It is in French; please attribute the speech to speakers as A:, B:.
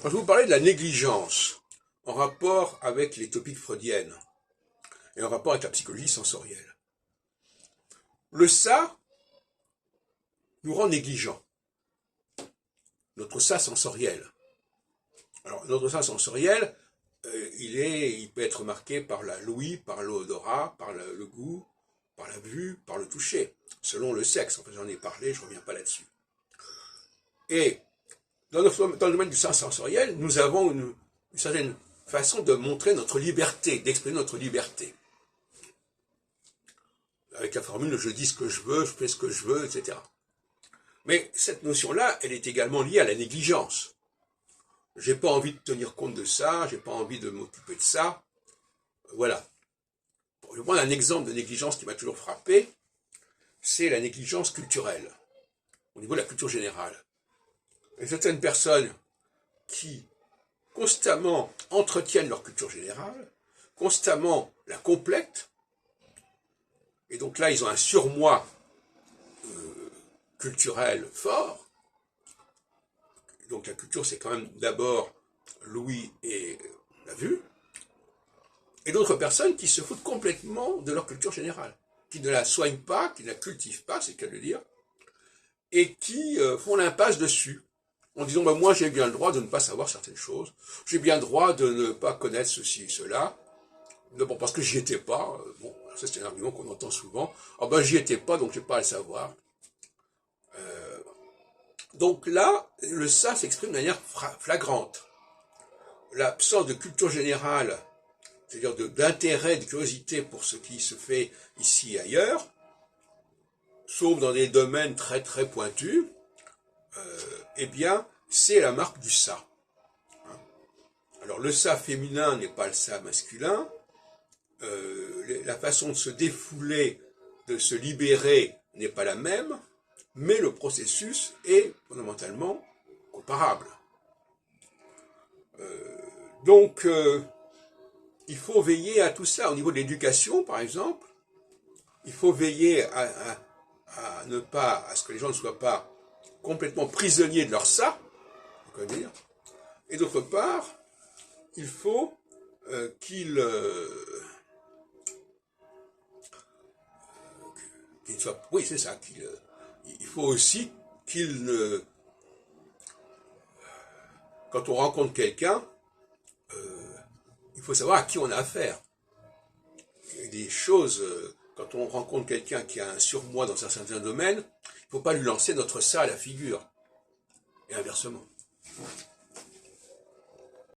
A: Je vais vous parler de la négligence en rapport avec les topiques freudiennes et en rapport avec la psychologie sensorielle. Le ça nous rend négligents. Notre ça sensoriel. Alors, notre ça sensoriel, il peut être marqué par l'ouïe, par l'odorat, par le goût, par la vue, par le toucher, selon le sexe. Enfin, j'en ai parlé, je ne reviens pas là-dessus. Et dans le domaine du sens sensoriel, nous avons une certaine façon de montrer notre liberté, d'exprimer notre liberté. Avec la formule « je dis ce que je veux, je fais ce que je veux », etc. Mais cette notion-là, elle est également liée à la négligence. J'ai pas envie de tenir compte de ça, j'ai pas envie de m'occuper de ça. Voilà. Je vais prendre un exemple de négligence qui m'a toujours frappé, c'est la négligence culturelle, au niveau de la culture générale. Il y a certaines personnes qui constamment entretiennent leur culture générale, constamment la complètent, et donc là ils ont un surmoi culturel fort. Donc la culture c'est quand même d'abord l'ouïe et la vue, et d'autres personnes qui se foutent complètement de leur culture générale, qui ne la soignent pas, qui ne la cultivent pas, c'est le cas de le dire, et qui font l'impasse dessus, en disant bah, moi j'ai bien le droit de ne pas savoir certaines choses, j'ai bien le droit de ne pas connaître ceci et cela, d'abord parce que j'y étais pas, bon, ça c'est un argument qu'on entend souvent, ah ben j'y étais pas donc j'ai pas à le savoir. Donc là, le ça s'exprime de manière flagrante. L'absence de culture générale, c'est-à-dire d'intérêt, de curiosité pour ce qui se fait ici et ailleurs, sauf dans des domaines très très pointus, eh bien, c'est la marque du ça. Alors, le ça féminin n'est pas le ça masculin. La façon de se défouler, de se libérer n'est pas la même, mais le processus est fondamentalement comparable. Donc, il faut veiller à tout ça. Au niveau de l'éducation, par exemple, il faut veiller à ce que les gens ne soient pas complètement prisonniers de leur ça, dire. Et d'autre part, il faut qu'ils soient, oui c'est ça, il faut aussi qu'ils ne, quand on rencontre quelqu'un, il faut savoir à qui on a affaire. Il y a des choses, quand on rencontre quelqu'un qui a un surmoi dans un certain domaine, il ne faut pas lui lancer notre ça à la figure, et inversement.